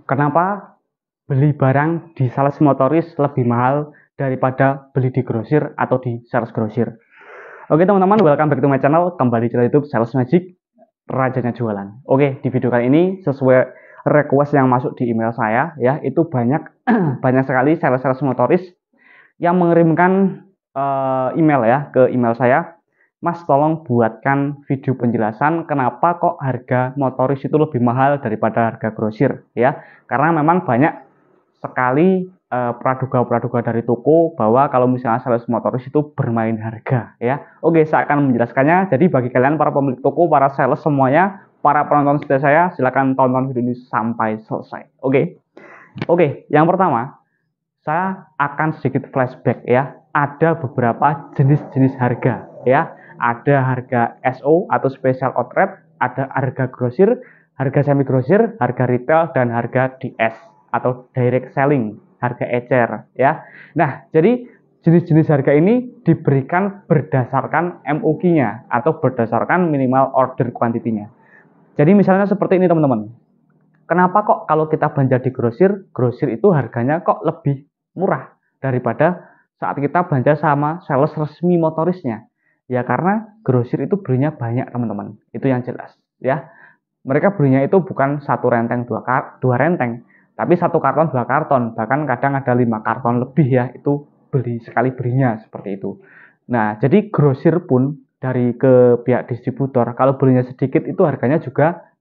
Kenapa beli barang di sales motoris lebih mahal daripada beli di grosir atau di sales grosir? Oke teman-teman, welcome back to my channel. Kembali channel YouTube Sales Magic, rajanya jualan. Oke, di video kali ini sesuai request yang masuk di email saya, ya, itu banyak banyak sekali sales motoris yang mengirimkan email ya ke email saya. Mas, tolong buatkan video penjelasan kenapa kok harga motoris itu lebih mahal daripada harga grosir, ya. Karena memang banyak sekali praduga-praduga dari toko bahwa kalau misalnya sales motoris itu bermain harga, ya. Oke, saya akan menjelaskannya. Jadi bagi kalian para pemilik toko, para sales semuanya, para penonton setia saya, silakan tonton video ini sampai selesai. Oke, yang pertama, saya akan sedikit flashback ya. Ada beberapa jenis-jenis harga ya. Ada harga SO atau special outlet, ada harga grosir, harga semi grosir, harga retail, dan harga DS atau direct selling, harga ecer ya. Nah, jadi jenis-jenis harga ini diberikan berdasarkan MOQ-nya atau berdasarkan minimal order quantity-nya. Jadi misalnya seperti ini teman-teman. Kenapa kok kalau kita belanja di grosir, grosir itu harganya kok lebih murah daripada saat kita belanja sama sales resmi motorisnya? Ya karena grosir itu belinya banyak teman-teman, itu yang jelas ya. Mereka belinya itu bukan satu renteng dua renteng, tapi satu karton dua karton, bahkan kadang ada 5 karton lebih ya, itu beli sekali belinya seperti itu. Nah, jadi grosir pun dari ke pihak distributor kalau belinya sedikit itu harganya juga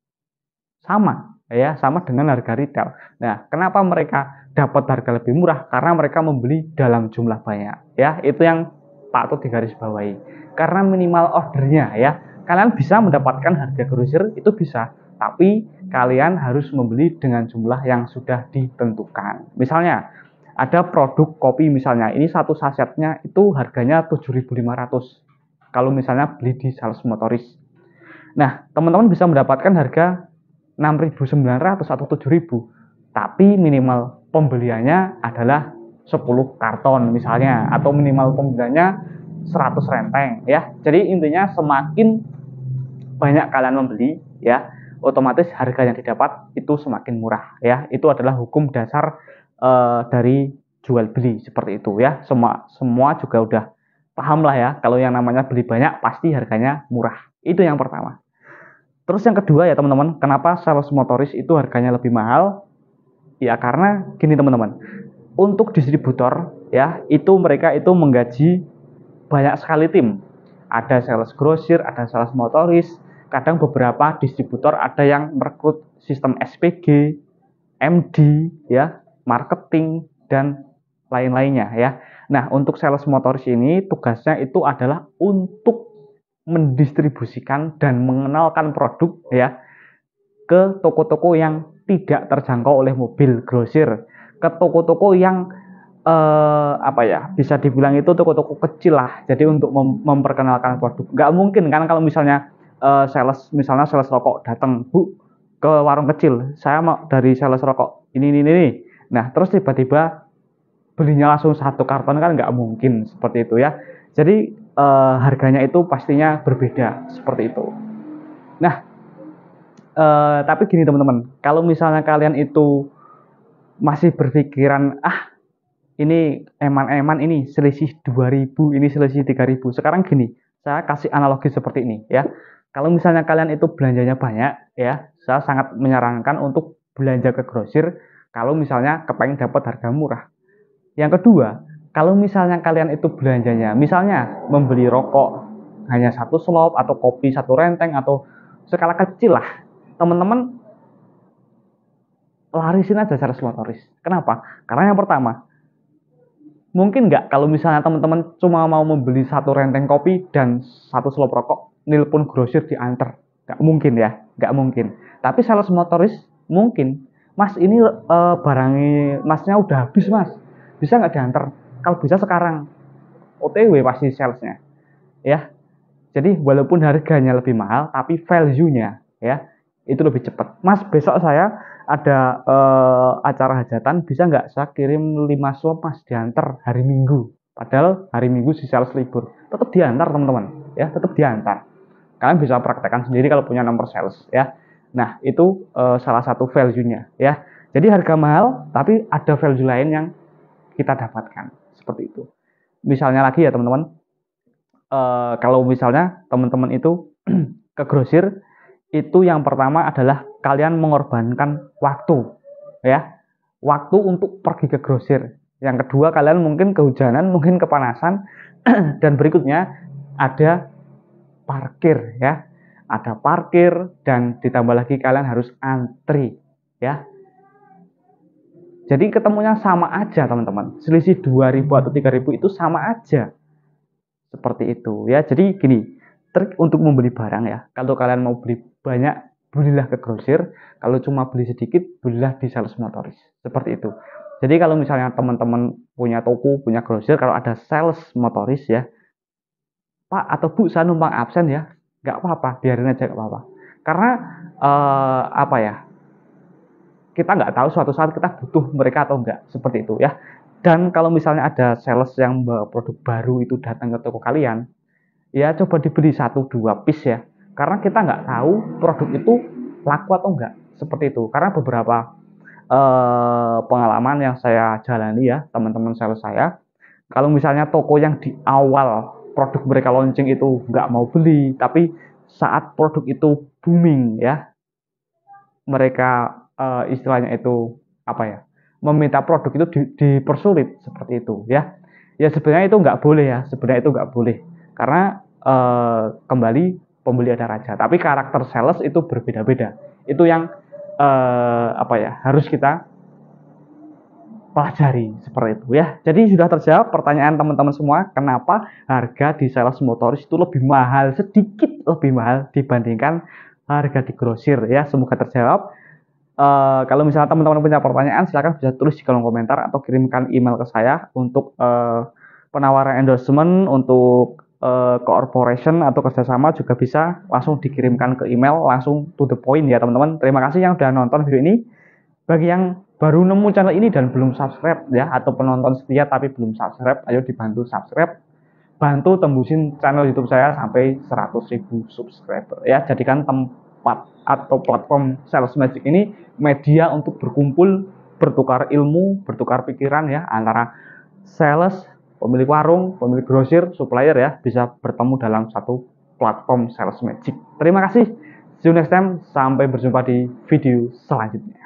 sama ya, sama dengan harga retail. Nah, kenapa mereka dapat harga lebih murah? Karena mereka membeli dalam jumlah banyak ya. Itu yang patut digarisbawahi. Karena minimal ordernya ya. Kalian bisa mendapatkan harga grosir itu bisa, tapi kalian harus membeli dengan jumlah yang sudah ditentukan. Misalnya ada produk kopi misalnya, ini satu sasetnya itu harganya 7.500. Kalau misalnya beli di sales motoris. Nah, teman-teman bisa mendapatkan harga 6.900 atau 7.000, tapi minimal pembeliannya adalah 10 karton misalnya, atau minimal pembeliannya 100 renteng ya. Jadi intinya semakin banyak kalian membeli ya, otomatis harga yang didapat itu semakin murah ya. Itu adalah hukum dasar dari jual beli seperti itu ya. Semua juga udah paham lah ya, kalau yang namanya beli banyak pasti harganya murah. Itu yang pertama. Terus yang kedua ya teman-teman, kenapa sales motoris itu harganya lebih mahal? Ya karena gini teman-teman, untuk distributor ya, itu mereka itu menggaji banyak sekali tim. Ada sales grosir, ada sales motoris, kadang beberapa distributor ada yang merekrut sistem SPG, MD ya, marketing dan lain-lainnya ya. Nah, untuk sales motoris ini tugasnya itu adalah untuk mendistribusikan dan mengenalkan produk ya ke toko-toko yang tidak terjangkau oleh mobil grosir, ke toko-toko yang bisa dibilang itu toko-toko kecil lah. Jadi untuk memperkenalkan produk, nggak mungkin kan kalau misalnya misalnya sales rokok datang, Bu, ke warung kecil, saya mau dari sales rokok ini. Nah, terus tiba-tiba belinya langsung satu karton kan nggak mungkin seperti itu ya. Jadi harganya itu pastinya berbeda seperti itu. Nah, tapi gini teman-teman, kalau misalnya kalian itu masih berpikiran, ini eman-eman, ini selisih 2.000, ini selisih 3.000. Sekarang gini, saya kasih analogi seperti ini ya. Kalau misalnya kalian itu belanjanya banyak ya, saya sangat menyarankan untuk belanja ke grosir kalau misalnya kepengen dapat harga murah. Yang kedua, kalau misalnya kalian itu belanjanya, misalnya membeli rokok hanya satu slop atau kopi satu renteng atau skala kecil lah, teman-teman larisin aja sales motoris. Kenapa? Karena yang pertama, mungkin nggak kalau misalnya teman-teman cuma mau membeli satu renteng kopi dan satu slop rokok, nilpun grosir diantar. Nggak mungkin ya, nggak mungkin. Tapi sales motoris mungkin. Mas, ini barangnya masnya udah habis mas, bisa nggak diantar? Kalau bisa sekarang, OTW pasti salesnya ya. Jadi walaupun harganya lebih mahal, tapi value-nya ya itu lebih cepat. Mas, besok saya ada acara hajatan, bisa nggak saya kirim 5 slop mas diantar hari Minggu? Padahal hari Minggu si sales libur, tetap diantar teman-teman ya, tetap diantar. Kalian bisa praktekkan sendiri kalau punya nomor sales ya. Nah, itu salah satu value-nya ya. Jadi harga mahal tapi ada value lain yang kita dapatkan, seperti itu. Misalnya lagi ya teman-teman, kalau misalnya teman-teman itu ke grosir, itu yang pertama adalah kalian mengorbankan waktu, ya, waktu untuk pergi ke grosir. Yang kedua, kalian mungkin kehujanan, mungkin kepanasan, dan berikutnya ada parkir, ya, ada parkir, dan ditambah lagi kalian harus antri, ya. Jadi ketemunya sama aja teman-teman, selisih 2.000 atau 3.000 itu sama aja, seperti itu ya. Jadi gini, trik untuk membeli barang ya, kalau kalian mau beli banyak, belilah ke grosir. Kalau cuma beli sedikit, belilah di sales motoris, seperti itu. Jadi kalau misalnya teman-teman punya toko, punya grosir, kalau ada sales motoris ya, Pak atau Bu, saya numpang absen ya, nggak apa-apa, biarin aja, nggak apa-apa. Karena apa ya, kita nggak tahu suatu saat kita butuh mereka atau enggak, seperti itu ya. Dan kalau misalnya ada sales yang bawa produk baru itu datang ke toko kalian, ya coba dibeli 1-2 piece ya, karena kita nggak tahu produk itu laku atau enggak, seperti itu. Karena beberapa pengalaman yang saya jalani ya, teman-teman sales saya, kalau misalnya toko yang di awal produk mereka launching itu nggak mau beli, tapi saat produk itu booming ya, mereka istilahnya itu apa ya, meminta produk itu dipersulit, seperti itu ya. Ya sebenarnya itu nggak boleh ya, sebenarnya itu nggak boleh, karena kembali pembeli ada raja, tapi karakter sales itu berbeda-beda. Itu yang apa ya, harus kita pelajari, seperti itu ya. Jadi sudah terjawab pertanyaan teman-teman semua, kenapa harga di sales motoris itu lebih mahal, sedikit lebih mahal dibandingkan harga di grosir ya. Semoga terjawab. Kalau misalnya teman-teman punya pertanyaan, silahkan bisa tulis di kolom komentar atau kirimkan email ke saya untuk penawaran endorsement, untuk corporation atau kerjasama juga bisa langsung dikirimkan ke email, langsung to the point ya teman-teman. Terima kasih yang sudah nonton video ini. Bagi yang baru nemu channel ini dan belum subscribe ya, atau penonton setia tapi belum subscribe, ayo dibantu subscribe, bantu tembusin channel YouTube saya sampai 100.000 subscriber ya. Jadikan tempat atau platform Sales Magic ini media untuk berkumpul, bertukar ilmu, bertukar pikiran ya, antara sales, pemilik warung, pemilik grosir, supplier ya, bisa bertemu dalam satu platform Sales Magic. Terima kasih, see you next time, sampai berjumpa di video selanjutnya.